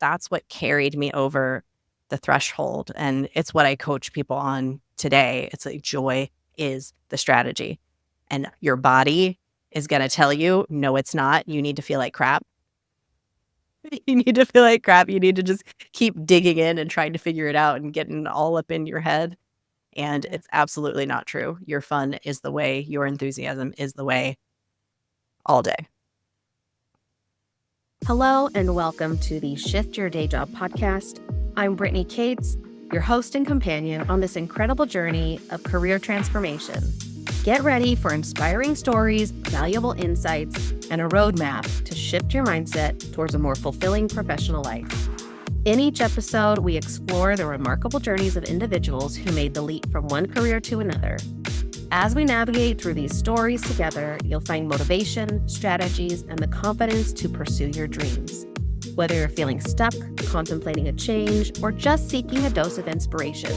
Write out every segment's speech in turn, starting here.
that's what carried me over the threshold. And it's what I coach people on today. It's like joy is the strategy. And your body is going to tell you, no, it's not. You need to feel like crap. You need to feel like crap. You need to just keep digging in and trying to figure it out and getting all up in your head. And it's absolutely not true. Your fun is the way, your enthusiasm is the way all day. Hello and welcome to the Shift Your Day Job podcast. I'm Brittany Cates, your host and companion on this incredible journey of career transformation. Get ready for inspiring stories, valuable insights, and a roadmap to shift your mindset towards a more fulfilling professional life. In each episode, we explore the remarkable journeys of individuals who made the leap from one career to another. As we navigate through these stories together, you'll find motivation, strategies, and the confidence to pursue your dreams. Whether you're feeling stuck, contemplating a change, or just seeking a dose of inspiration,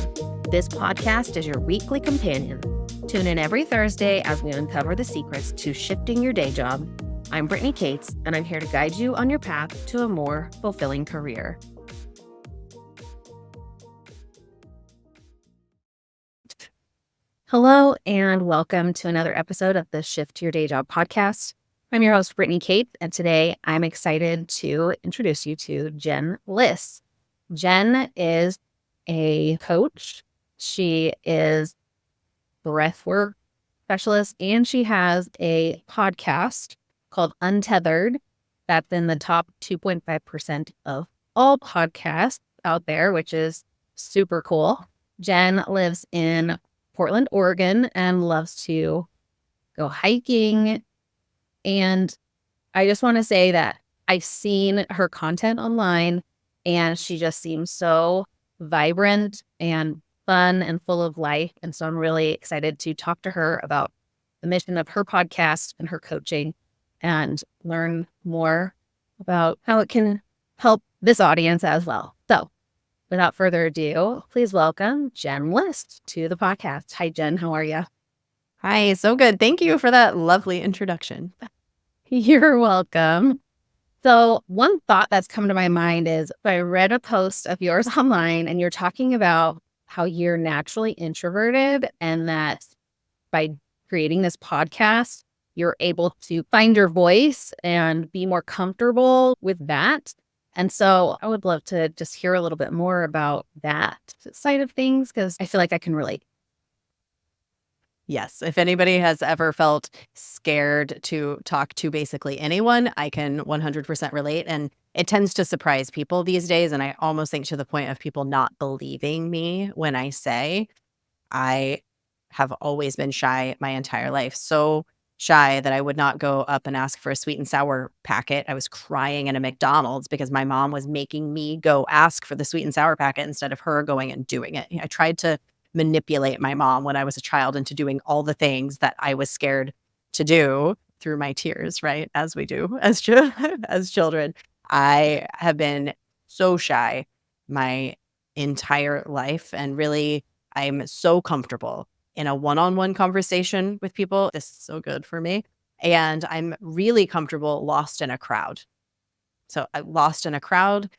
this podcast is your weekly companion. Tune in every Thursday as we uncover the secrets to shifting your day job. I'm Brittany Cates, and I'm here to guide you on your path to a more fulfilling career. Hello, and welcome to another episode of the Shift Your Day Job podcast. I'm your host, Brittany Cates, and today I'm excited to introduce you to Jen Liss. Jen is a coach. She is a breathwork specialist, and she has a podcast called Untethered that's in the top 2.5% of all podcasts out there, which is super cool. Jen lives in Portland, Oregon, and loves to go hiking. And I just want to say that I've seen her content online, and she just seems so vibrant and fun and full of life. And so I'm really excited to talk to her about the mission of her podcast and her coaching and learn more about how it can help this audience as well. So without further ado, please welcome Jen Liss to the podcast. Hi, Jen. How are you? Hi, so good. Thank you for that lovely introduction. You're welcome. So one thought that's come to my mind is I read a post of yours online, and you're talking about how you're naturally introverted and that by creating this podcast, you're able to find your voice and be more comfortable with that. And so I would love to just hear a little bit more about that side of things, because I feel like I can relate. Yes, if anybody has ever felt scared to talk to basically anyone, I can 100% relate. And it tends to surprise people these days. And I almost think to the point of people not believing me when I say I have always been shy my entire life. So shy that I would not go up and ask for a sweet and sour packet. I was crying in a McDonald's because my mom was making me go ask for the sweet and sour packet instead of her going and doing it. I tried to manipulate my mom when I was a child into doing all the things that I was scared to do through my tears, right? As we do as children. I have been so shy my entire life, and really I'm so comfortable in a one-on-one conversation with people. This is so good for me. And I'm really comfortable lost in a crowd. So I lost in a crowd,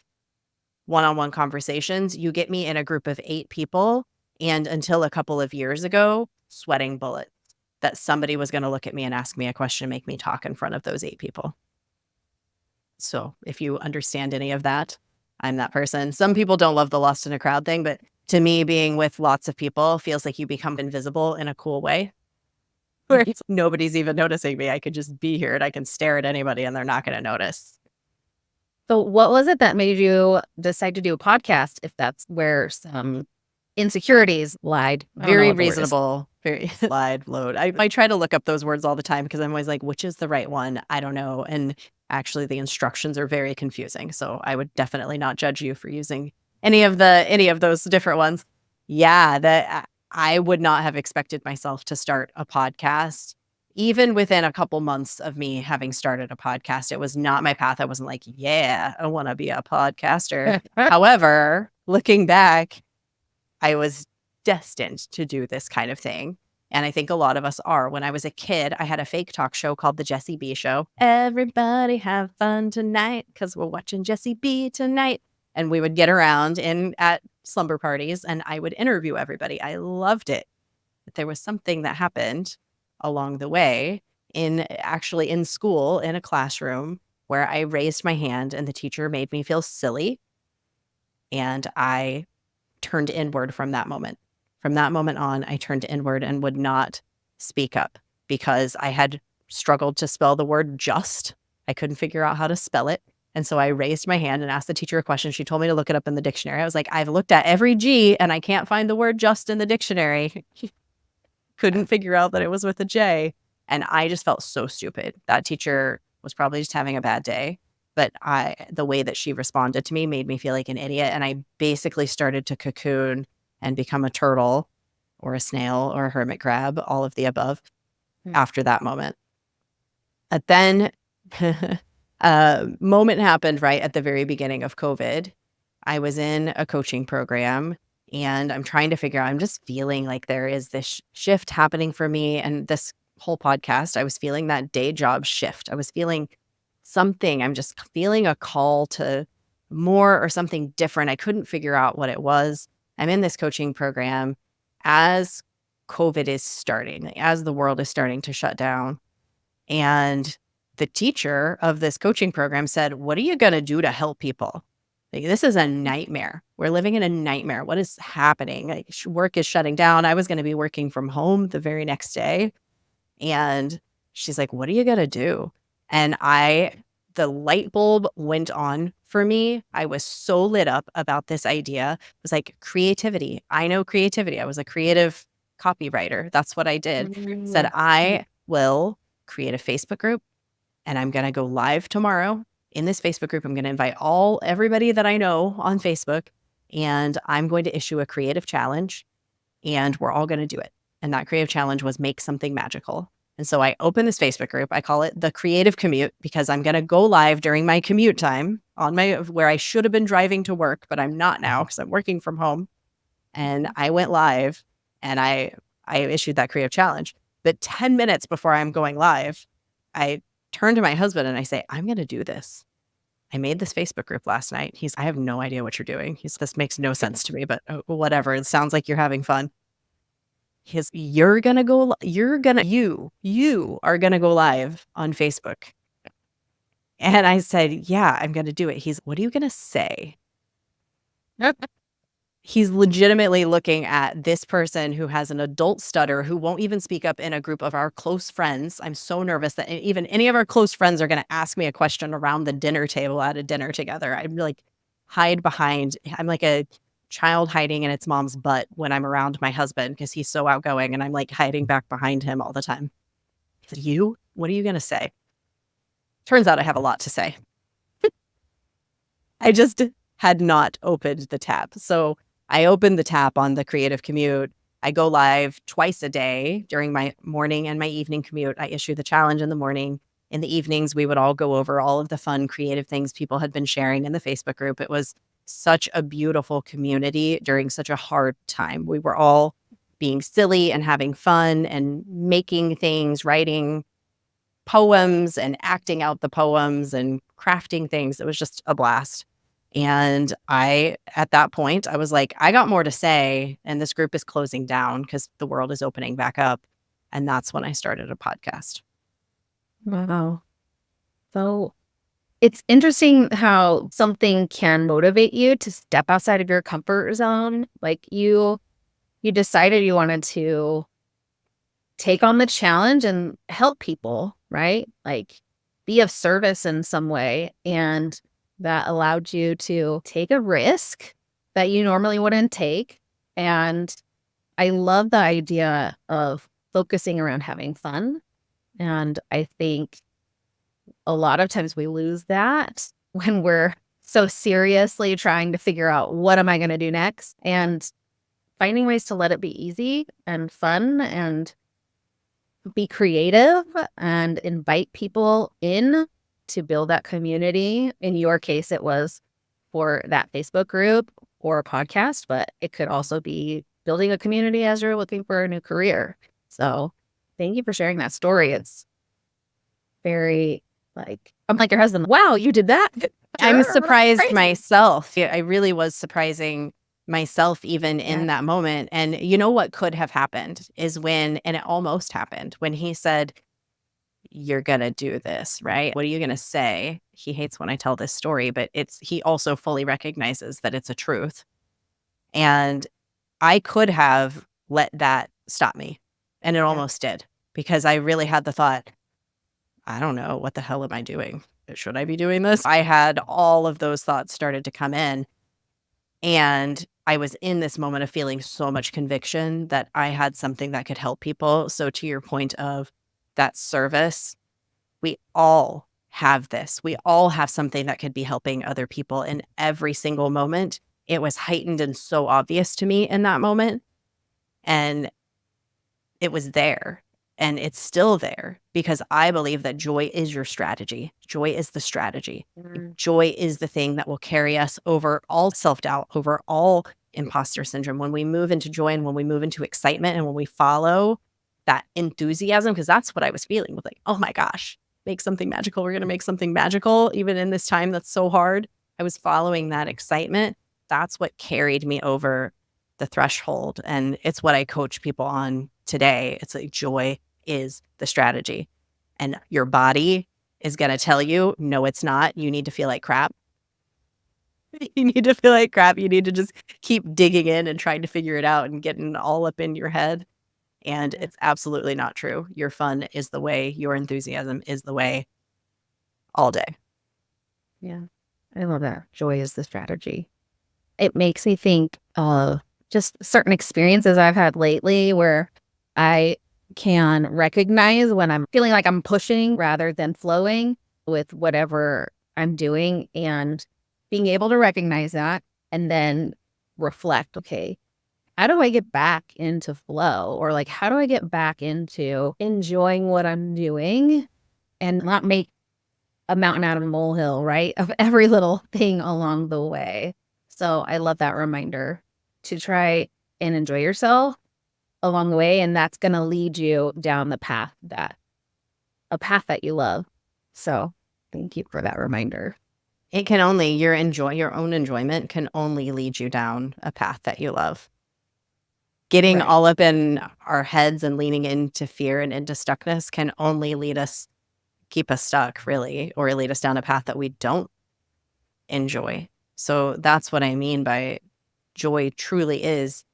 one-on-one conversations. You get me in a group of 8 people, and until a couple of years ago, sweating bullets that somebody was going to look at me and ask me a question, make me talk in front of those 8 people. So if you understand any of that, I'm that person. Some people don't love the lost in a crowd thing, but to me, being with lots of people feels like you become invisible in a cool way. Where nobody's even noticing me. I could just be here and I can stare at anybody and they're not going to notice. So what was it that made you decide to do a podcast, if that's where some insecurities lied? Very reasonable, very lied, load. I try to look up those words all the time because I'm always like, which is the right one? I don't know. And actually the instructions are very confusing. So I would definitely not judge you for using any of those different ones. Yeah, that I would not have expected myself to start a podcast. Even within a couple months of me having started a podcast, it was not my path. I wasn't like, yeah, I want to be a podcaster. However, looking back, I was destined to do this kind of thing. And I think a lot of us are. When I was a kid, I had a fake talk show called The Jessie B Show. Everybody have fun tonight because we're watching Jessie B tonight. And we would get around at slumber parties and I would interview everybody. I loved it. But there was something that happened along the way in school, in a classroom, where I raised my hand and the teacher made me feel silly. And I turned inward from that moment. From that moment on, I turned inward and would not speak up because I had struggled to spell the word just. I couldn't figure out how to spell it. And so I raised my hand and asked the teacher a question. She told me to look it up in the dictionary. I was like, I've looked at every G and I can't find the word just in the dictionary. Couldn't figure out that it was with a J. And I just felt so stupid. That teacher was probably just having a bad day. But the way that she responded to me made me feel like an idiot. And I basically started to cocoon and become a turtle or a snail or a hermit crab, all of the above, after that moment. But then a moment happened right at the very beginning of COVID. I was in a coaching program and I'm trying to figure out, I'm just feeling like there is this shift happening for me. And this whole podcast, I was feeling that day job shift. I was feeling something. I'm just feeling a call to more or something different. I couldn't figure out what it was. I'm in this coaching program as COVID is starting, as the world is starting to shut down. And the teacher of this coaching program said, "What are you going to do to help people? Like, this is a nightmare. We're living in a nightmare. What is happening? Like, work is shutting down." I was going to be working from home the very next day. And she's like, "What are you going to do?" And the light bulb went on for me. I was so lit up about this idea. It was like creativity. I know creativity. I was a creative copywriter. That's what I did. Said, I will create a Facebook group and I'm going to go live tomorrow in this Facebook group. I'm going to invite everybody that I know on Facebook, and I'm going to issue a creative challenge and we're all going to do it. And that creative challenge was make something magical. And so I open this Facebook group. I call it the Creative Commute because I'm going to go live during my commute time where I should have been driving to work, but I'm not now because I'm working from home. And I went live and I issued that creative challenge. But 10 minutes before I'm going live, I turn to my husband and I say, "I'm going to do this. I made this Facebook group last night." I have no idea what you're doing. This makes no sense to me, but whatever. It sounds like you're having fun. You are going to go live on Facebook. And I said, "Yeah, I'm going to do it." "What are you going to say?" He's legitimately looking at this person who has an adult stutter who won't even speak up in a group of our close friends. I'm so nervous that even any of our close friends are going to ask me a question around the dinner table at a dinner together. I'm like I'm like a child hiding in its mom's butt when I'm around my husband because he's so outgoing and I'm like hiding back behind him all the time. He said, what are you going to say?" Turns out I have a lot to say. I just had not opened the tab. So I opened the tab on the Creative Commute. I go live twice a day during my morning and my evening commute. I issue the challenge in the morning. In the evenings, we would all go over all of the fun, creative things people had been sharing in the Facebook group. It was such a beautiful community during such a hard time. We were all being silly and having fun and making things, writing poems and acting out the poems and crafting things. It was just a blast. And at that point, I was like, I got more to say, and this group is closing down because the world is opening back up. And that's when I started a podcast. Wow. So it's interesting how something can motivate you to step outside of your comfort zone. Like you decided you wanted to take on the challenge and help people, right? Like be of service in some way. And that allowed you to take a risk that you normally wouldn't take. And I love the idea of focusing around having fun. And I think a lot of times we lose that when we're so seriously trying to figure out what am I going to do next, and finding ways to let it be easy and fun and be creative and invite people in to build that community. In your case, it was for that Facebook group or a podcast, but it could also be building a community as you're looking for a new career. So thank you for sharing that story. It's very I'm like your husband. Wow, you did that. I'm Sure, that's surprised crazy. myself. Yeah, I really was surprising myself even Yeah. in that moment. And you know what could have happened is when, and it almost happened, when he said, "You're gonna do this, right? What are you gonna say?" He hates when I tell this story, but he also fully recognizes that it's a truth. And I could have let that stop me. And it Yeah. almost did, because I really had the thought, I don't know, what the hell am I doing? Should I be doing this? I had all of those thoughts started to come in. And I was in this moment of feeling so much conviction that I had something that could help people. So, to your point of that service, we all have this. We all have something that could be helping other people in every single moment. It was heightened and so obvious to me in that moment. And it was there, and it's still there, because I believe that joy is your strategy. Joy is the strategy. Mm. Joy is the thing that will carry us over all self-doubt, over all imposter syndrome. When we move into joy and when we move into excitement and when we follow that enthusiasm, because that's what I was feeling with, like, oh my gosh, make something magical. We're going to make something magical, even in this time that's so hard. I was following that excitement. That's what carried me over the threshold. And it's what I coach people on today. It's like joy is the strategy. And your body is going to tell you, no, it's not. You need to feel like crap. You need to feel like crap. You need to just keep digging in and trying to figure it out and getting all up in your head. And Yeah. it's absolutely not true. Your fun is the way, your enthusiasm is the way, all day. Yeah. I love that. Joy is the strategy. It makes me think of just certain experiences I've had lately where I can recognize when I'm feeling like I'm pushing rather than flowing with whatever I'm doing, and being able to recognize that and then reflect, okay, how do I get back into flow? Or like, how do I get back into enjoying what I'm doing and not make a mountain out of a molehill, right? Of every little thing along the way. So I love that reminder to try and enjoy yourself along the way. And that's going to lead you down the path a path that you love. So thank you for that reminder. It can only, your own enjoyment can only lead you down a path that you love. Getting Right. all up in our heads and leaning into fear and into stuckness can only keep us stuck, really, or lead us down a path that we don't enjoy. So that's what I mean by joy truly is,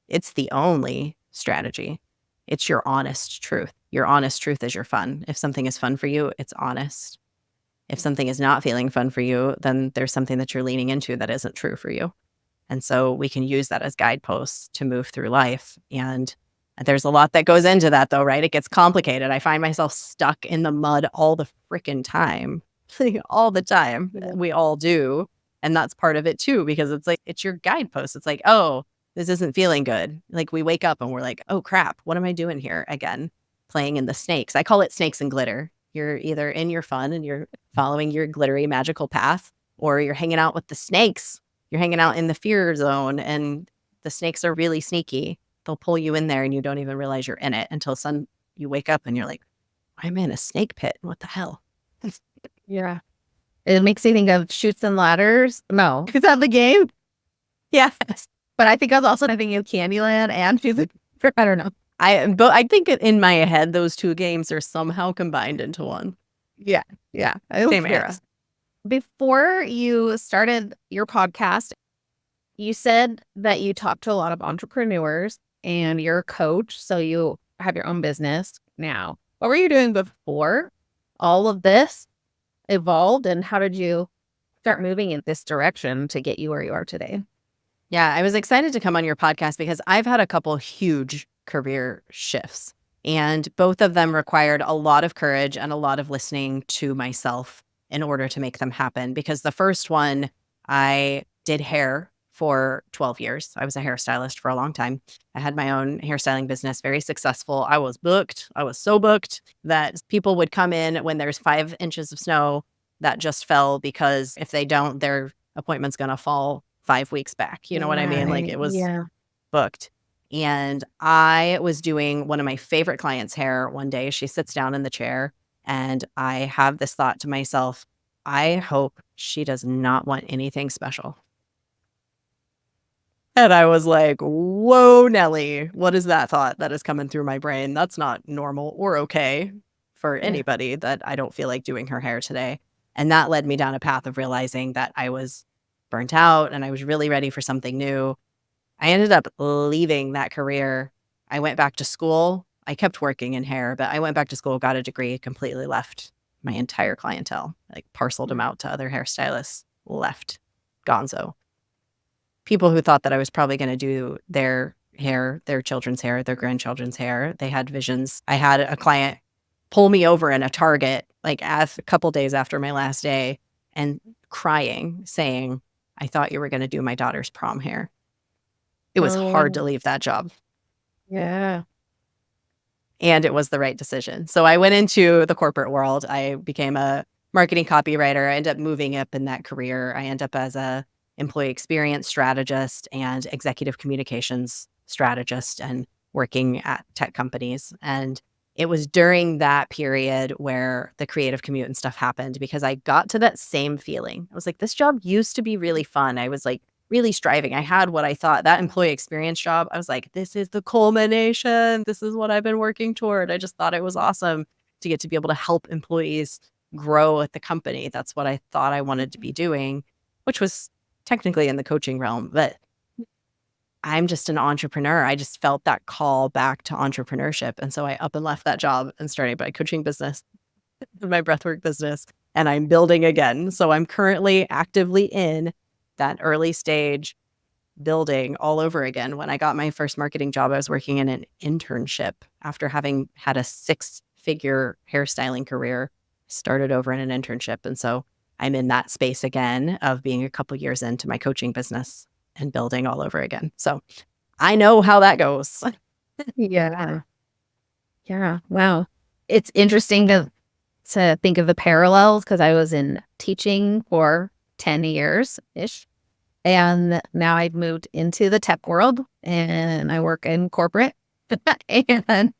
it's the only strategy. It's your honest truth. Your honest truth is your fun. If something is fun for you, it's honest. If something is not feeling fun for you, then there's something that you're leaning into that isn't true for you. And so we can use that as guideposts to move through life. And there's a lot that goes into that, though, right? It gets complicated. I find myself stuck in the mud all the freaking time, all the time. Yeah. We all do. And that's part of it, too, because it's like, it's your guidepost. It's like, oh, this isn't feeling good. Like we wake up and we're like, oh, crap, what am I doing here again? Playing in the snakes. I call it snakes and glitter. You're either in your fun and you're following your glittery magical path, or you're hanging out with the snakes. You're hanging out in the fear zone, and the snakes are really sneaky. They'll pull you in there and you don't even realize you're in it until you wake up and you're like, I'm in a snake pit. What the hell? Yeah. It makes me think of Chutes and Ladders. No. Is that the game? Yes. But I think I was also thinking of Candyland and I don't know. But I think in my head, those two games are somehow combined into one. Yeah. Yeah. Same era. Before you started your podcast, you said that you talked to a lot of entrepreneurs and you're a coach, so you have your own business now. What were you doing before all of this evolved, and how did you start moving in this direction to get you where you are today? Yeah, I was excited to come on your podcast because I've had a couple huge career shifts, and both of them required a lot of courage and a lot of listening to myself in order to make them happen. Because the first one, I did hair for 12 years. I was a hairstylist for a long time. I had my own hairstyling business, very successful. I was booked. I was so booked that people would come in when there's 5 inches of snow that just fell, because if they don't, their appointment's going to fall 5 weeks back. You know what I mean? Like, Right. it was Yeah. booked. And I was doing one of my favorite clients' hair one day. She sits down in the chair and I have this thought to myself, I hope she does not want anything special. And I was like, whoa, Nelly, what is that thought that is coming through my brain? That's not normal or okay for Yeah. anybody that I don't feel like doing her hair today. And that led me down a path of realizing that I was burnt out and I was really ready for something new. I ended up leaving that career. I went back to school. I kept working in hair, but I went back to school, got a degree, completely left my entire clientele, like parceled them out to other hairstylists, left gonzo. People who thought that I was probably going to do their hair, their children's hair, their grandchildren's hair. They had visions. I had a client pull me over in a Target, like a couple days after my last day, and crying, saying, I thought you were going to do my daughter's prom hair. It was hard to Oh, leave that job. yeah. And it was the right decision. So I went into the corporate world. I became a marketing copywriter. I ended up moving up in that career. I ended up as a employee experience strategist and executive communications strategist and working at tech companies. And it was during that period where the creative commute and stuff happened because I got to that same feeling. I was like, this job used to be really fun. I was like really striving. I had what I thought that employee experience job. I was like, this is the culmination. This is what I've been working toward. I just thought it was awesome to get to be able to help employees grow at the company. That's what I thought I wanted to be doing, which was technically in the coaching realm, but I'm just an entrepreneur. I just felt that call back to entrepreneurship. And so I up and left that job and started my coaching business, my breathwork business, and I'm building again. So I'm currently actively in that early stage building all over again. When I got my first marketing job, I was working in an internship after having had a 6-figure hairstyling career, started over in an internship. And so I'm in that space again of being a couple years into my coaching business and building all over again. So I know how that goes. Yeah. Yeah. Wow. It's interesting to think of the parallels because I was in teaching for 10 years ish. And now I've moved into the tech world and I work in corporate and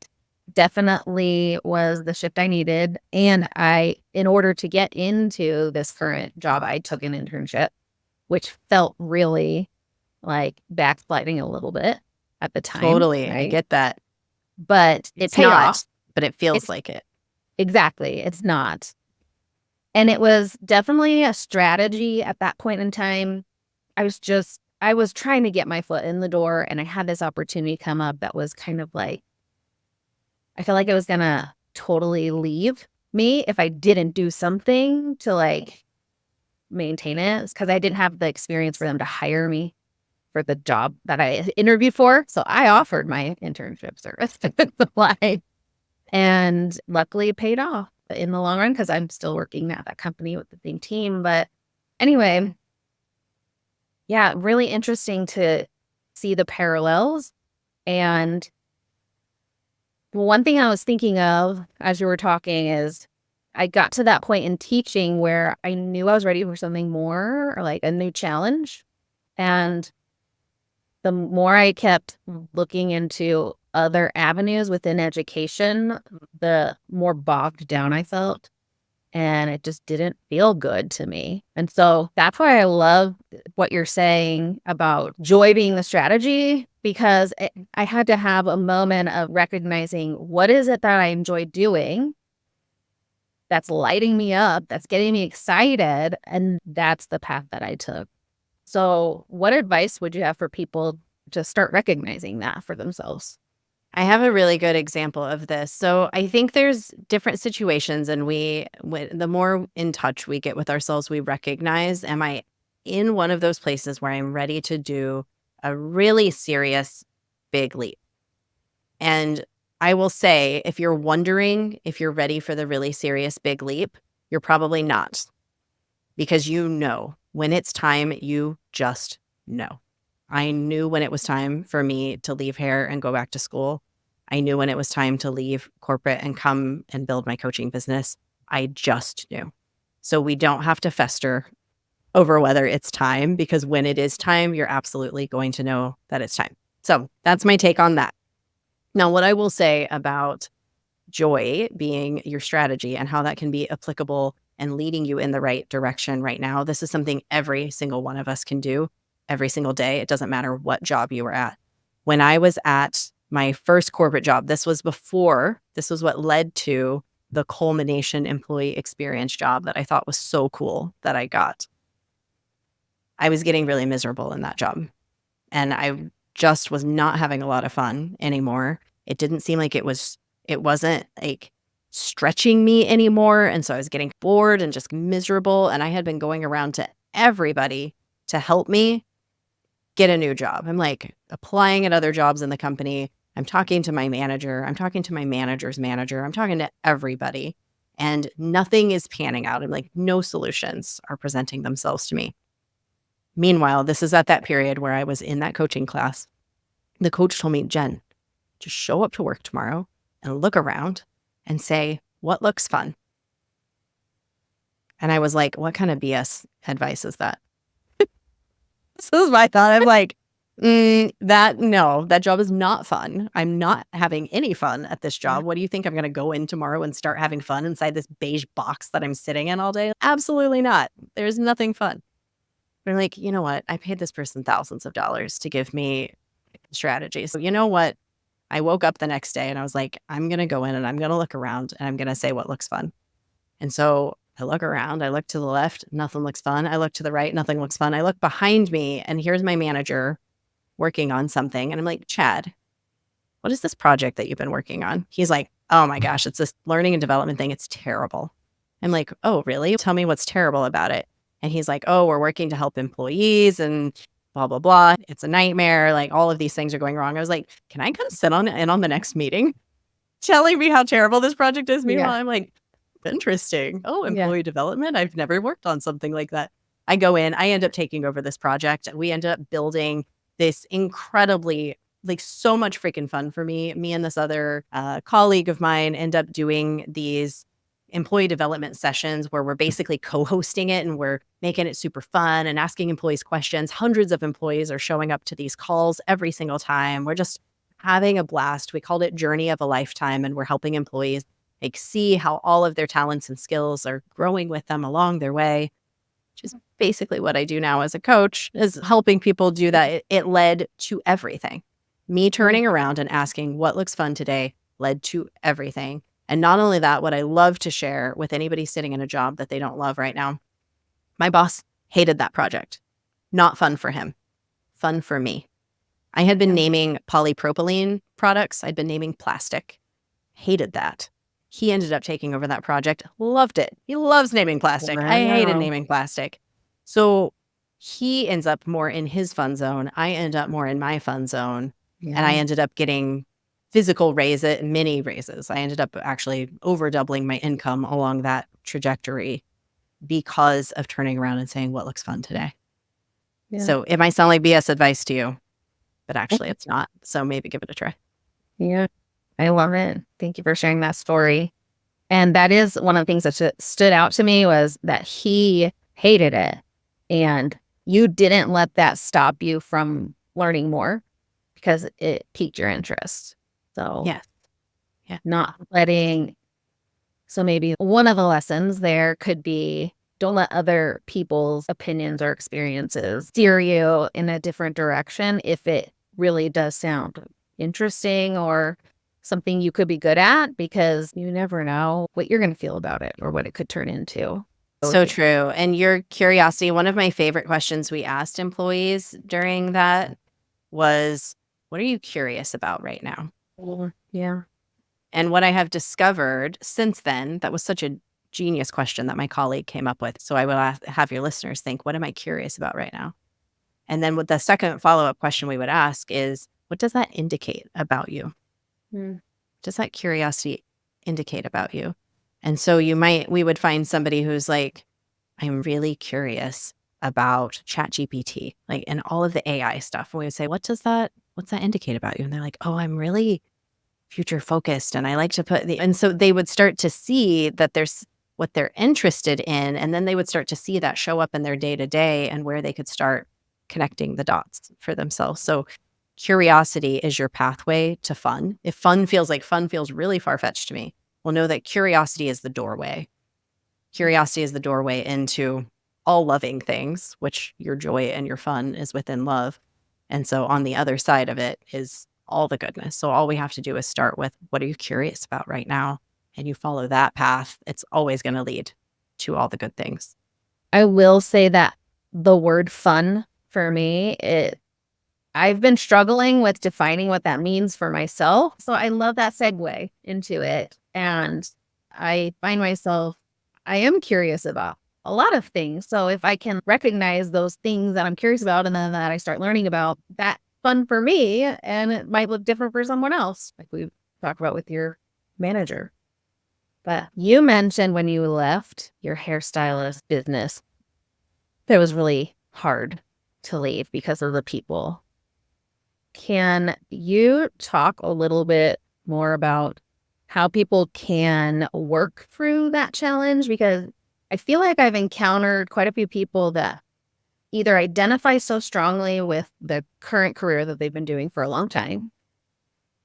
definitely was the shift I needed. And in order to get into this current job, I took an internship, which felt really like backsliding a little bit at the time. Totally. I Right. get that. But it It's paid not, off. but it feels It's like it. exactly, it's not. And it was definitely a strategy at that point in time. I was trying to get my foot in the door and I had this opportunity come up that was kind of like, I felt like it was gonna totally leave me if I didn't do something to like maintain it because I didn't have the experience for them to hire me for the job that I interviewed for. So I offered my internship service to apply and luckily it paid off in the long run because I'm still working at that company with the same team. But anyway, yeah, really interesting to see the parallels. And one thing I was thinking of as you were talking is I got to that point in teaching where I knew I was ready for something more or like a new challenge. And the more I kept looking into other avenues within education, the more bogged down I felt. And it just didn't feel good to me. And so that's why I love what you're saying about joy being the strategy, because I had to have a moment of recognizing what is it that I enjoy doing that's lighting me up, that's getting me excited. And that's the path that I took. So what advice would you have for people to start recognizing that for themselves? I have a really good example of this. So I think there's different situations, and the more in touch we get with ourselves, we recognize, am I in one of those places where I'm ready to do a really serious big leap? And I will say, if you're wondering if you're ready for the really serious big leap, you're probably not, because you know when it's time, you just know. I knew when it was time for me to leave hair and go back to school. I knew when it was time to leave corporate and come and build my coaching business. I just knew. So we don't have to fester over whether it's time, because when it is time, you're absolutely going to know that it's time. So that's my take on that. Now, what I will say about joy being your strategy and how that can be applicable and leading you in the right direction right now. This is something every single one of us can do every single day. It doesn't matter what job you were at. When I was at my first corporate job, this was what led to the culmination employee experience job that I thought was so cool that I got. I was getting really miserable in that job, and I just was not having a lot of fun anymore. It didn't seem like it wasn't like stretching me anymore. And so I was getting bored and just miserable. And I had been going around to everybody to help me get a new job. I'm like applying at other jobs in the company. I'm talking to my manager. I'm talking to my manager's manager. I'm talking to everybody, and nothing is panning out. I'm like, no solutions are presenting themselves to me. Meanwhile, this is at that period where I was in that coaching class. The coach told me, Jen, just show up to work tomorrow and look around and say, what looks fun? And I was like, what kind of BS advice is that? This is my thought. I'm like, that job is not fun. I'm not having any fun at this job. What do you think? I'm going to go in tomorrow and start having fun inside this beige box that I'm sitting in all day? Absolutely not. There's nothing fun. But I'm like, you know what? I paid this person thousands of dollars to give me strategies. So you know what? I woke up the next day and I was like, I'm going to go in and I'm going to look around and I'm going to say what looks fun. And so I look around, I look to the left, nothing looks fun. I look to the right, nothing looks fun. I look behind me and here's my manager working on something. And I'm like, Chad, what is this project that you've been working on? He's like, oh my gosh, it's this learning and development thing. It's terrible. I'm like, oh, really? Tell me what's terrible about it. And he's like, oh, we're working to help employees and blah, blah, blah. It's a nightmare. Like all of these things are going wrong. I was like, can I come sit in on the next meeting telling me how terrible this project is? Meanwhile, I'm like, interesting. Oh, employee development. I've never worked on something like that. I go in, I end up taking over this project. We end up building this incredibly, like so much freaking fun for me. Me and this other colleague of mine end up doing these employee development sessions where we're basically co-hosting it and we're making it super fun and asking employees questions. Hundreds of employees are showing up to these calls every single time. We're just having a blast. We called it Journey of a Lifetime, and we're helping employees like see how all of their talents and skills are growing with them along their way, which is basically what I do now as a coach, is helping people do that. It led to everything. Me turning around and asking what looks fun today led to everything. And not only that, what I love to share with anybody sitting in a job that they don't love right now, my boss hated that project. Not fun for him, fun for me. I had been naming polypropylene products. I'd been naming plastic. Hated that. He ended up taking over that project. Loved it. He loves naming plastic. Wow. I hated naming plastic. So he ends up more in his fun zone. I end up more in my fun zone. Yeah. And I ended up getting physical mini raises. I ended up actually over doubling my income along that trajectory because of turning around and saying, what looks fun today? Yeah. So it might sound like BS advice to you, but actually it's not. So maybe give it a try. Yeah. I love it. Thank you for sharing that story. And that is one of the things that stood out to me, was that he hated it and you didn't let that stop you from learning more because it piqued your interest. So not letting. So maybe one of the lessons there could be, don't let other people's opinions or experiences steer you in a different direction if it really does sound interesting or something you could be good at, because you never know what you're going to feel about it or what it could turn into. So true. And your curiosity, one of my favorite questions we asked employees during that was, what are you curious about right now? Yeah. And what I have discovered since then, that was such a genius question that my colleague came up with. So I will have your listeners think, what am I curious about right now? And then with the second follow-up question we would ask is, what does that indicate about you? Does that curiosity indicate about you? And so we would find somebody who's like, I'm really curious about ChatGPT, like, and all of the AI stuff. And we would say, what's that indicate about you? And they're like, oh, I'm really future focused. And I like to and so they would start to see that there's what they're interested in. And then they would start to see that show up in their day to day and where they could start connecting the dots for themselves. So curiosity is your pathway to fun. If fun feels really far-fetched to me, well, know that curiosity is the doorway. curiosity is the doorway into all loving things, which your joy and your fun is within love. And so on the other side of it is all the goodness. So all we have to do is start with, what are you curious about right now? And you follow that path. It's always going to lead to all the good things. I will say that the word fun for me, I've been struggling with defining what that means for myself. So I love that segue into it. And I find myself, I am curious about a lot of things. So if I can recognize those things that I'm curious about and then that I start learning about, that's fun for me. And it might look different for someone else, like we talked about with your manager. But you mentioned when you left your hairstylist business, that was really hard to leave because of the people. Can you talk a little bit more about how people can work through that challenge? Because I feel like I've encountered quite a few people that either identify so strongly with the current career that they've been doing for a long time,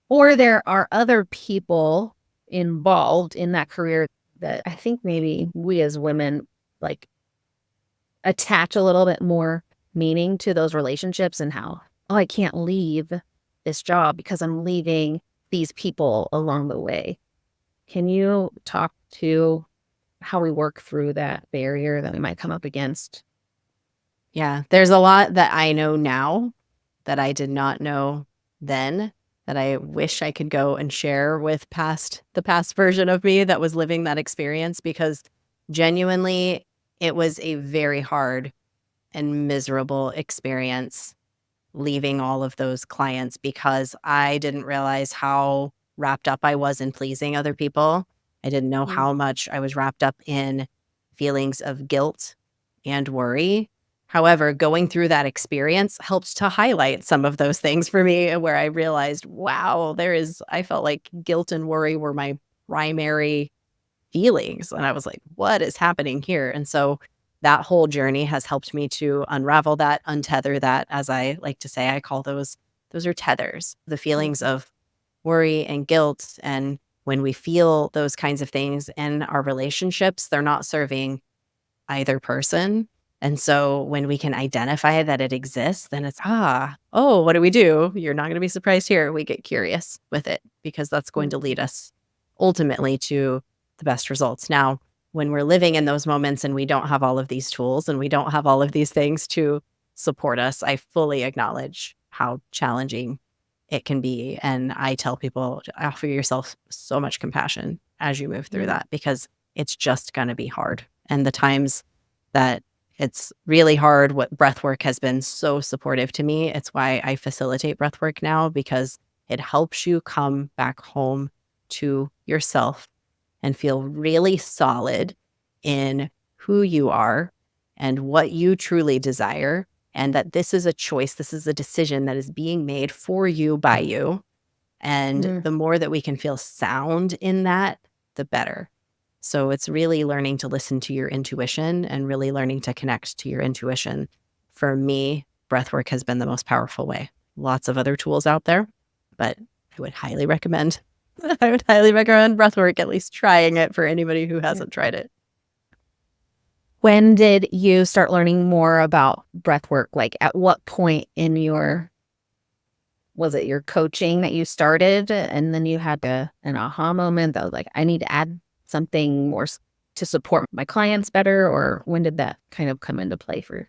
or there are other people involved in that career that I think maybe we as women like attach a little bit more meaning to those relationships and how, oh, I can't leave this job because I'm leaving these people along the way. Can you talk to how we work through that barrier that we might come up against? Yeah, there's a lot that I know now that I did not know then, that I wish I could go and share with the past version of me that was living that experience, because genuinely it was a very hard and miserable experience leaving all of those clients, because I didn't realize how wrapped up I was in pleasing other people. I didn't know how much I was wrapped up in feelings of guilt and worry. However, going through that experience helped to highlight some of those things for me, where I realized, wow, I felt like guilt and worry were my primary feelings. And I was like, what is happening here? And so that whole journey has helped me to unravel that, untether that, as I like to say. I call those are tethers, the feelings of worry and guilt. And when we feel those kinds of things in our relationships, they're not serving either person. And so when we can identify that it exists, then it's, oh, what do we do? You're not going to be surprised here. We get curious with it, because that's going to lead us ultimately to the best results. Now, when we're living in those moments and we don't have all of these tools and we don't have all of these things to support us, I fully acknowledge how challenging it can be. And I tell people to offer yourself so much compassion as you move through that, because it's just going to be hard. And the times that it's really hard, what breathwork has been so supportive to me. It's why I facilitate breathwork now, because it helps you come back home to yourself and feel really solid in who you are and what you truly desire, and that this is a choice, this is a decision that is being made for you by you. And the more that we can feel sound in that, the better. So it's really learning to listen to your intuition and really learning to connect to your intuition. For me, breathwork has been the most powerful way. Lots of other tools out there, but I would highly recommend breathwork, at least trying it for anybody who hasn't tried it. When did you start learning more about breathwork? Like at what point in was it your coaching that you started and then you had an aha moment that was like, I need to add something more to support my clients better? Or when did that kind of come into play for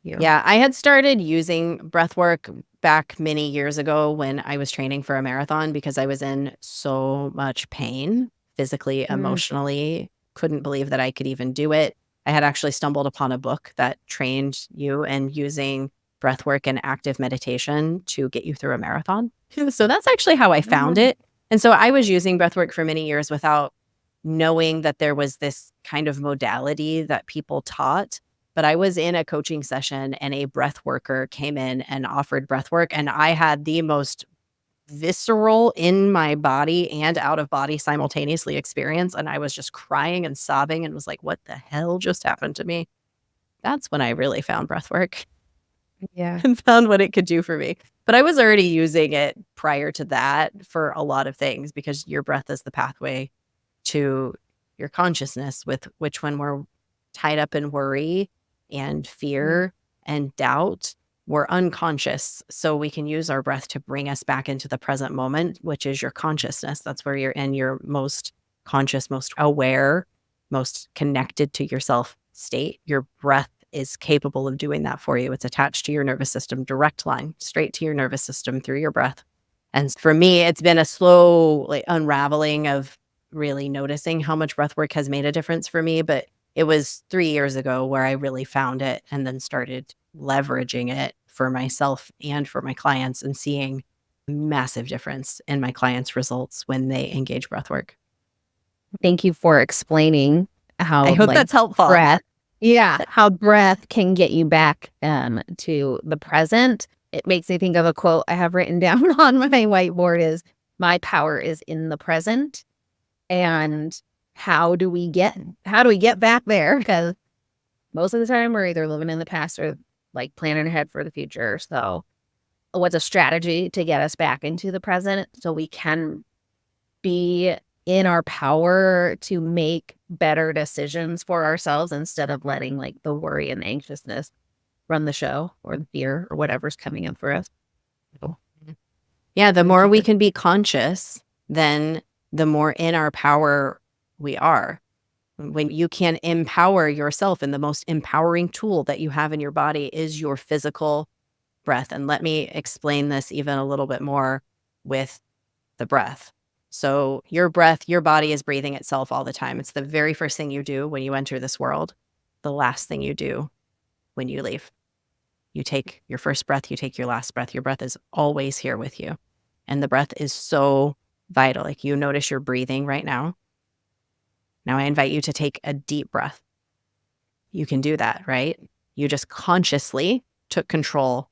you? Yeah, I had started using breathwork back many years ago when I was training for a marathon, because I was in so much pain, physically, emotionally, couldn't believe that I could even do it. I had actually stumbled upon a book that trained you in using breathwork and active meditation to get you through a marathon. So that's actually how I found it. And so I was using breathwork for many years without knowing that there was this kind of modality that people taught. But I was in a coaching session and a breath worker came in and offered breath work. And I had the most visceral in my body and out of body simultaneously experience. And I was just crying and sobbing and was like, what the hell just happened to me? That's when I really found breath work. Yeah. And found what it could do for me. But I was already using it prior to that for a lot of things, because your breath is the pathway to your consciousness, with which when we're tied up in worry and fear and doubt, we're unconscious. So we can use our breath to bring us back into the present moment, which is your consciousness. That's where you're in your most conscious, most aware, most connected to yourself state. Your breath is capable of doing that for you. It's attached to your nervous system, direct line, straight to your nervous system through your breath. And for me, it's been a slow unraveling of really noticing how much breath work has made a difference for me. But it was 3 years ago where I really found it and then started leveraging it for myself and for my clients, and seeing massive difference in my clients' results when they engage breath work. Thank you for explaining how I hope that's helpful. breath, how breath can get you back to the present. It makes me think of a quote I have written down on my whiteboard is, "My power is in the present." And how do we get back there? Because most of the time we're either living in the past or like planning ahead for the future. So what's a strategy to get us back into the present so we can be in our power to make better decisions for ourselves instead of letting like the worry and anxiousness run the show, or the fear or whatever's coming in for us? Yeah, the more we can be conscious, then the more in our power we are. When you can empower yourself, and the most empowering tool that you have in your body is your physical breath. And let me explain this even a little bit more with the breath. So your breath, your body is breathing itself all the time. It's the very first thing you do when you enter this world, the last thing you do when you leave. You take your first breath, you take your last breath. Your breath is always here with you. And the breath is so vital. Like, you notice you're breathing right now. Now I invite you to take a deep breath. You can do that, right? You just consciously took control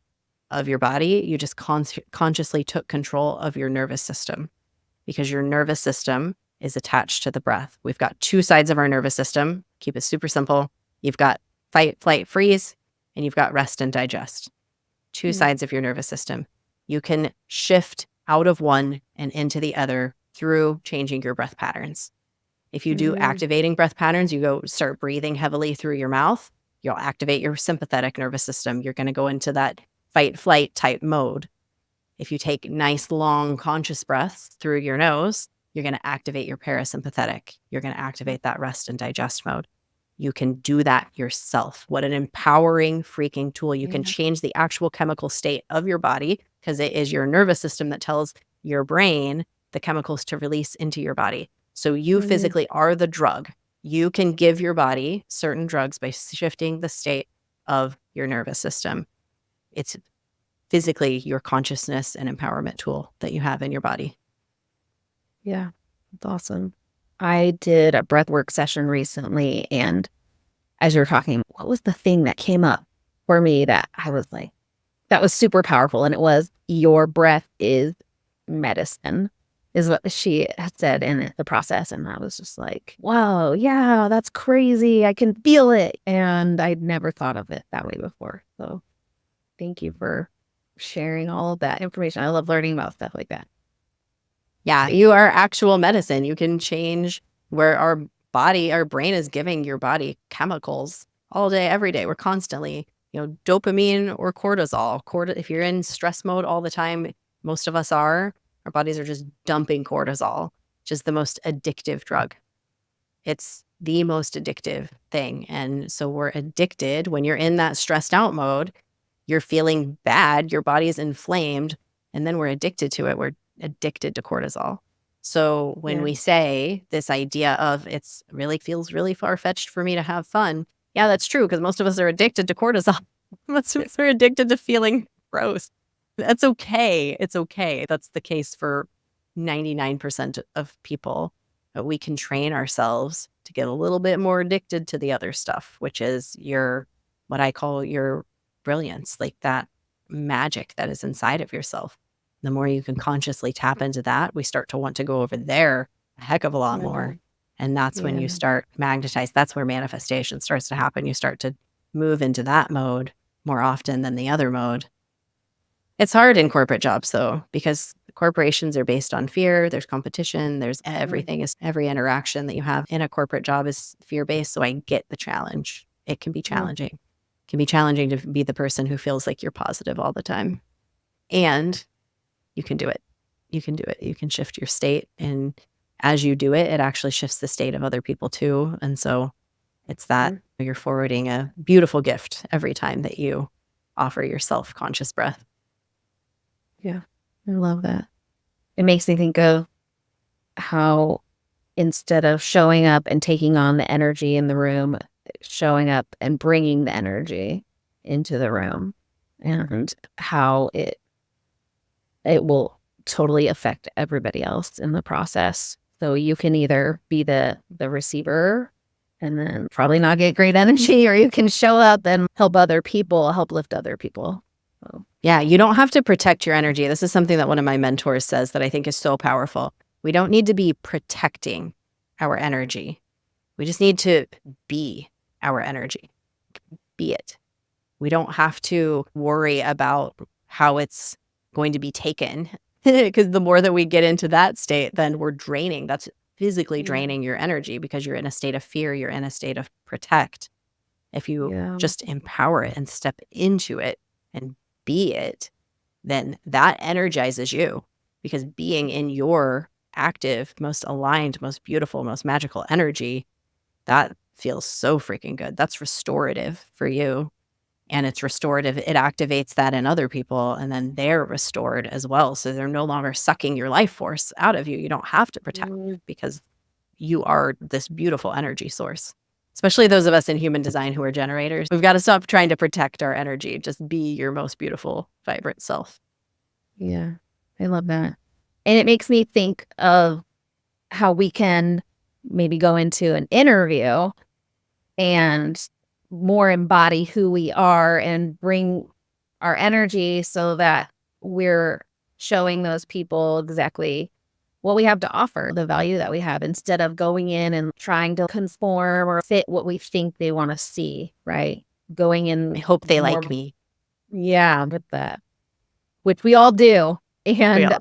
of your body. You just consciously took control of your nervous system, because your nervous system is attached to the breath. We've got two sides of our nervous system. Keep it super simple. You've got fight, flight, freeze, and you've got rest and digest. Two sides of your nervous system. You can shift out of one and into the other through changing your breath patterns. If you do activating breath patterns, you go start breathing heavily through your mouth, you'll activate your sympathetic nervous system. You're going to go into that fight, flight type mode. If you take nice, long, conscious breaths through your nose, you're going to activate your parasympathetic. You're going to activate that rest and digest mode. You can do that yourself. What an empowering freaking tool. You can change the actual chemical state of your body, because it is your nervous system that tells your brain the chemicals to release into your body. So you physically are the drug. You can give your body certain drugs by shifting the state of your nervous system. It's physically your consciousness and empowerment tool that you have in your body. Yeah, that's awesome. I did a breathwork session recently, and as you were talking, what was the thing that came up for me that I was like, that was super powerful? And it was, your breath is medicine, is what she had said in the process. And I was just like, wow, yeah, that's crazy. I can feel it. And I'd never thought of it that way before. So thank you for sharing all of that information. I love learning about stuff like that. Yeah, you are actual medicine. You can change where our brain is giving your body chemicals all day, every day. We're constantly, dopamine or cortisol. If you're in stress mode all the time, most of us are, our bodies are just dumping cortisol, which is the most addictive drug. It's the most addictive thing. And so we're addicted. When you're in that stressed out mode, you're feeling bad, your body is inflamed, and then we're addicted to it. We're addicted to cortisol. So when we say this idea of it's really feels really far-fetched for me to have fun, yeah, that's true, because most of us are addicted to cortisol. Most of us are addicted to feeling gross. That's okay. It's okay. That's the case for 99% of people. But we can train ourselves to get a little bit more addicted to the other stuff, which is what I call your brilliance, like that magic that is inside of yourself. The more you can consciously tap into that, we start to want to go over there a heck of a lot more. And that's when you start magnetize. That's where manifestation starts to happen. You start to move into that mode more often than the other mode. It's hard in corporate jobs, though, because Corporations are based on fear. There's competition. There's everything. Is every interaction that you have in a corporate job is fear-based. So I get the challenge. It can be challenging. It can be challenging to be the person who feels like you're positive all the time. And you can do it. You can do it. You can shift your state. And as you do it, it actually shifts the state of other people too. And so it's that you're forwarding a beautiful gift every time that you offer yourself conscious breath. Yeah, I love that. It makes me think of how instead of showing up and taking on the energy in the room, showing up and bringing the energy into the room, and how it will totally affect everybody else in the process. So you can either be the receiver and then probably not get great energy, or you can show up and help other people, help lift other people. So. Yeah, you don't have to protect your energy. This is something that one of my mentors says that I think is so powerful. We don't need to be protecting our energy. We just need to be our energy. Be it. We don't have to worry about how it's going to be taken, because the more that we get into that state, then we're draining. That's physically draining your energy because you're in a state of fear. You're in a state of protect. If you just empower it and step into it and be it, then that energizes you, because being in your active, most aligned, most beautiful, most magical energy, that feels so freaking good. That's restorative for you. And it's restorative. It activates that in other people, and then they're restored as well. So they're no longer sucking your life force out of you. You don't have to protect because you are this beautiful energy source. Especially those of us in human design who are generators. We've got to stop trying to protect our energy. Just be your most beautiful, vibrant self. Yeah, I love that. And it makes me think of how we can maybe go into an interview and more embody who we are and bring our energy so that we're showing those people exactly what we have to offer, the value that we have, instead of going in and trying to conform or fit what we think they want to see, right? Going in. I hope they like me. Yeah, with that, which we all do. And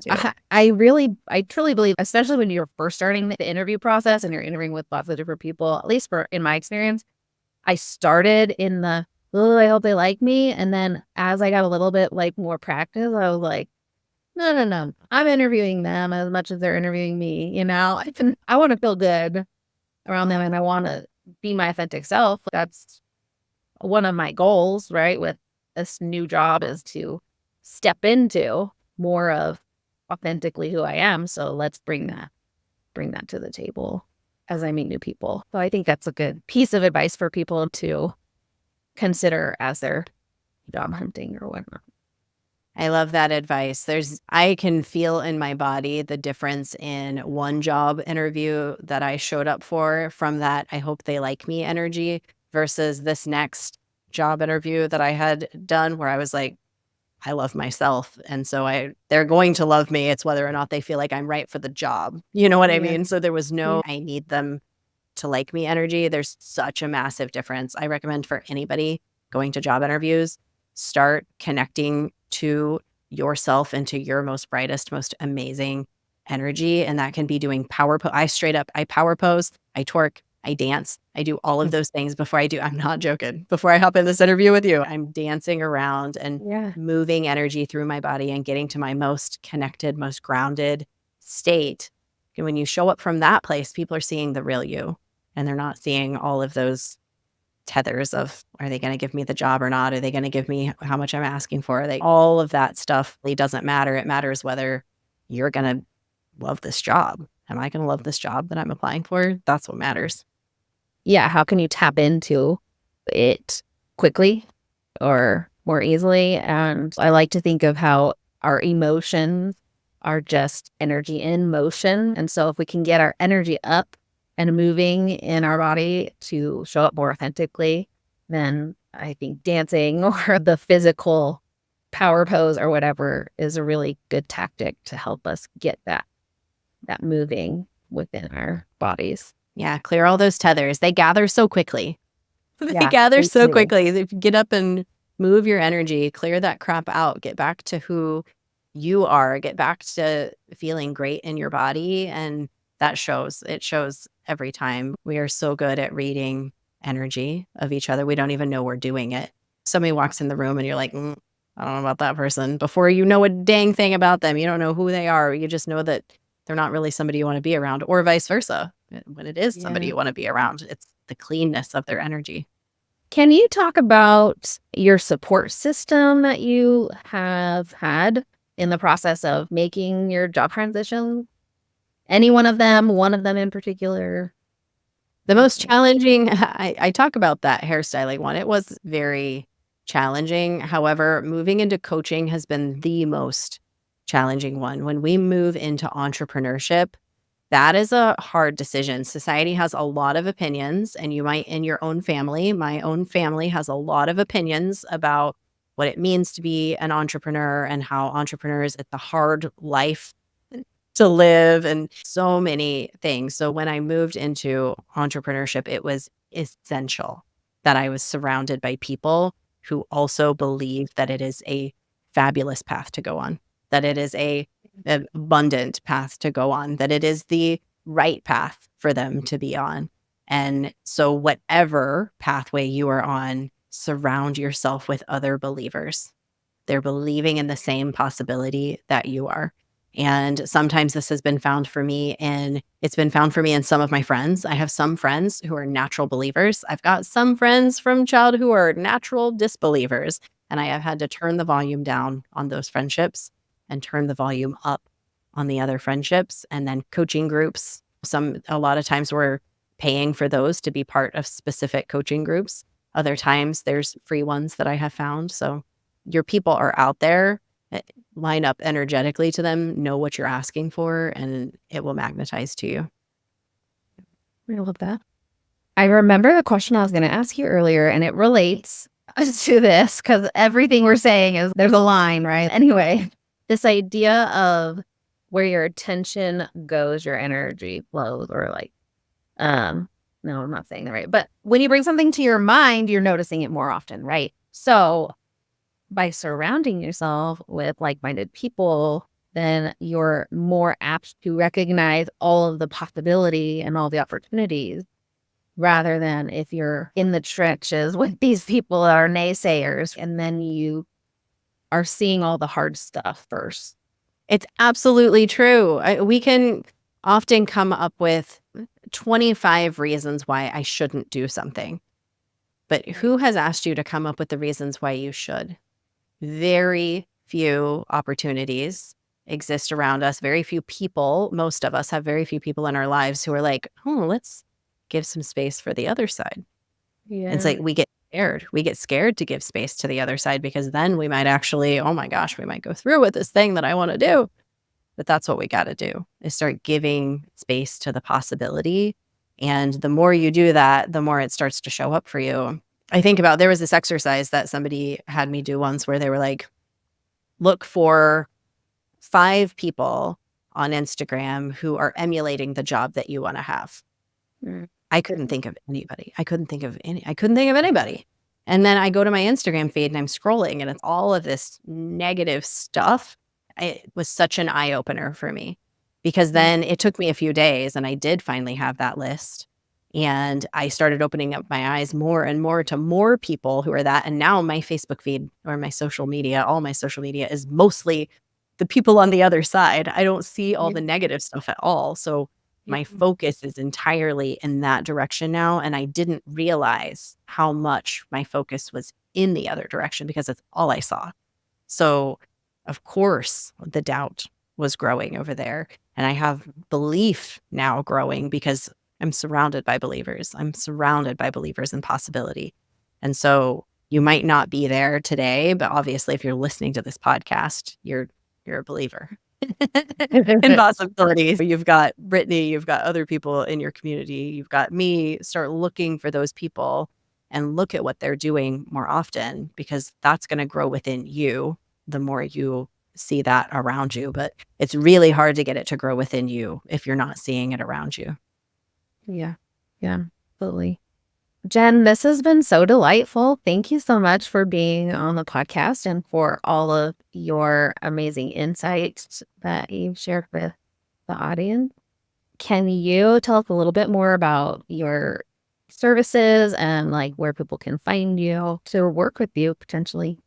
I truly believe, especially when you're first starting the interview process and you're interviewing with lots of different people, at least in my experience, I started in the, oh, I hope they like me. And then as I got a little bit more practice, I was like, no. I'm interviewing them as much as they're interviewing me. I want to feel good around them, and I want to be my authentic self. That's one of my goals, right? With this new job, is to step into more of authentically who I am. So let's bring that to the table as I meet new people. So I think that's a good piece of advice for people to consider as they're job hunting or whatnot. I love that advice. I can feel in my body the difference in one job interview that I showed up for from that I hope they like me energy versus this next job interview that I had done where I was like, I love myself. And so they're going to love me. It's whether or not they feel like I'm right for the job. You know what I mean? So there was no, I need them to like me energy. There's such a massive difference. I recommend for anybody going to job interviews, start connecting to yourself and to your most brightest, most amazing energy. And that can be doing power pose. I power pose, I twerk, I dance. I do all of those things before I'm not joking. Before I hop in this interview with you, I'm dancing around and moving energy through my body and getting to my most connected, most grounded state. And when you show up from that place, people are seeing the real you, and they're not seeing all of those tethers of, are they going to give me the job or not? Are they going to give me how much I'm asking for? All of that stuff really doesn't matter. It matters whether you're going to love this job. Am I going to love this job that I'm applying for? That's what matters. Yeah. How can you tap into it quickly or more easily? And I like to think of how our emotions are just energy in motion. And so if we can get our energy up and moving in our body to show up more authentically, then I think dancing or the physical power pose or whatever is a really good tactic to help us get that moving within our bodies. Yeah, clear all those tethers. They gather so quickly. They gather so quickly. If you get up and move your energy, clear that crap out, get back to who you are. Get back to feeling great in your body. And that shows. It shows every time. We are so good at reading energy of each other. We don't even know we're doing it. Somebody walks in the room and you're like, I don't know about that person. Before you know a dang thing about them, you don't know who they are. You just know that they're not really somebody you want to be around, or vice versa. When it is somebody you want to be around, it's the cleanness of their energy. Can you talk about your support system that you have had in the process of making your job transition? Any one of them in particular? The most challenging, I talk about that hairstyling one. It was very challenging. However, moving into coaching has been the most challenging one. When we move into entrepreneurship, that is a hard decision. Society has a lot of opinions, and you might in your own family. My own family has a lot of opinions about what it means to be an entrepreneur and how entrepreneurs, it's a hard life to live and so many things. So when I moved into entrepreneurship, it was essential that I was surrounded by people who also believe that it is a fabulous path to go on, that it is an abundant path to go on, that it is the right path for them to be on. And so whatever pathway you are on, surround yourself with other believers. They're believing in the same possibility that you are. And sometimes this has been found for me, and it's been found for me in some of my friends. I have some friends who are natural believers. I've got some friends from childhood who are natural disbelievers. And I have had to turn the volume down on those friendships and turn the volume up on the other friendships. And then coaching groups. A lot of times we're paying for those to be part of specific coaching groups. Other times there's free ones that I have found. So your people are out there. Line up energetically to them, know what you're asking for, and it will magnetize to you. I love that. I remember the question I was going to ask you earlier, and it relates to this because everything we're saying is there's a line, right? Anyway, this idea of where your attention goes, your energy flows, or like, no, I'm not saying that right. But when you bring something to your mind, you're noticing it more often, right? So by surrounding yourself with like-minded people, then you're more apt to recognize all of the possibility and all the opportunities, rather than if you're in the trenches with these people that are naysayers and then you are seeing all the hard stuff first. It's absolutely true. We can often come up with 25 reasons why I shouldn't do something. But who has asked you to come up with the reasons why you should? Very few opportunities exist around us. Very few people, most of us have very few people in our lives who are like, let's give some space for the other side. Yeah. It's like we get scared. We get scared to give space to the other side because then we might actually, oh my gosh, we might go through with this thing that I want to do. But that's what we got to do, is start giving space to the possibility. And the more you do that, the more it starts to show up for you. I think about, there was this exercise that somebody had me do once where they were like, look for 5 people on Instagram who are emulating the job that you want to have. I couldn't think of anybody. I couldn't think of anybody. And then I go to my Instagram feed and I'm scrolling and it's all of this negative stuff. It was such an eye opener for me, because then it took me a few days and I did finally have that list. And I started opening up my eyes more and more to more people who are that. And now my Facebook feed or my social media, all my social media is mostly the people on the other side. I don't see all the negative stuff at all. So my focus is entirely in that direction now. And I didn't realize how much my focus was in the other direction because it's all I saw. So of course, the doubt was growing over there. And I have belief now growing because I'm surrounded by believers. I'm surrounded by believers in possibility. And so you might not be there today, but obviously if you're listening to this podcast, you're a believer in possibilities. You've got Brittany, you've got other people in your community, you've got me. Start looking for those people and look at what they're doing more often, because that's going to grow within you the more you see that around you. But it's really hard to get it to grow within you if you're not seeing it around you. Yeah, absolutely. Jen, this has been so delightful. Thank you so much for being on the podcast and for all of your amazing insights that you've shared with the audience. Can you tell us a little bit more about your services and like where people can find you to work with you potentially?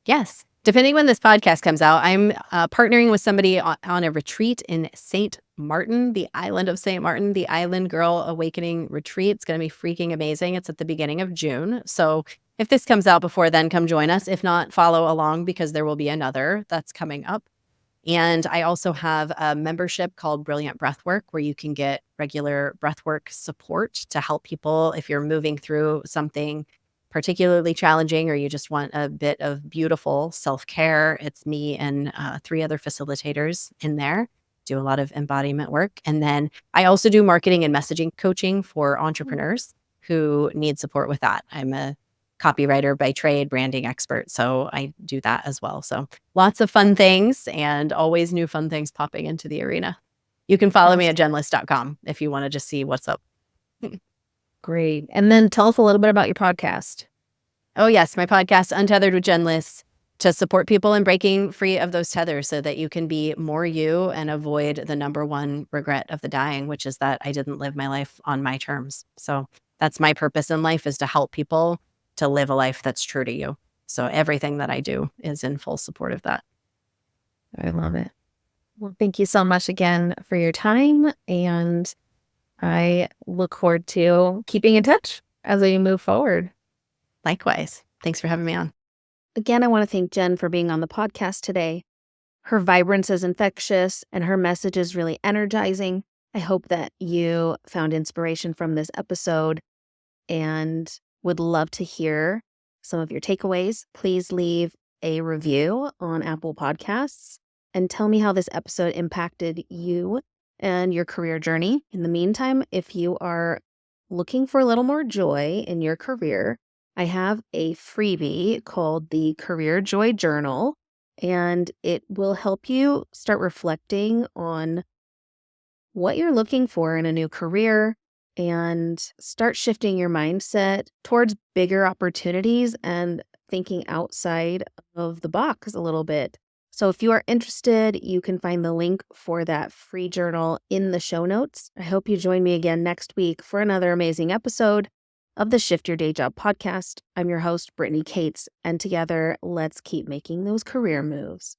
Yes. Depending when this podcast comes out, I'm partnering with somebody on a retreat in St. Martin, the island of St. Martin, the Island Girl Awakening Retreat. It's going to be freaking amazing. It's at the beginning of June. So if this comes out before then, come join us. If not, follow along because there will be another that's coming up. And I also have a membership called Brilliant Breathwork where you can get regular breathwork support to help people if you're moving through something particularly challenging or you just want a bit of beautiful self-care. It's me and 3 other facilitators in there. Do a lot of embodiment work. And then I also do marketing and messaging coaching for entrepreneurs who need support with that. I'm a copywriter by trade, branding expert. So I do that as well. So lots of fun things and always new fun things popping into the arena. You can follow me at jenliss.com if you want to just see what's up. Great. And then tell us a little bit about your podcast. Oh, yes. My podcast, Untethered with Jen Liss, to support people in breaking free of those tethers so that you can be more you and avoid the number one regret of the dying, which is that I didn't live my life on my terms. So that's my purpose in life, is to help people to live a life that's true to you. So everything that I do is in full support of that. I love it. Well, thank you so much again for your time. And I look forward to keeping in touch as we move forward. Likewise. Thanks for having me on. Again, I want to thank Jen for being on the podcast today. Her vibrance is infectious and her message is really energizing. I hope that you found inspiration from this episode and would love to hear some of your takeaways. Please leave a review on Apple Podcasts and tell me how this episode impacted you and your career journey. In the meantime, if you are looking for a little more joy in your career, I have a freebie called the Career Joy Journal, and it will help you start reflecting on what you're looking for in a new career and start shifting your mindset towards bigger opportunities and thinking outside of the box a little bit. So if you are interested, you can find the link for that free journal in the show notes. I hope you join me again next week for another amazing episode of the Shift Your Day Job podcast. I'm your host, Brittany Cates, and together, let's keep making those career moves.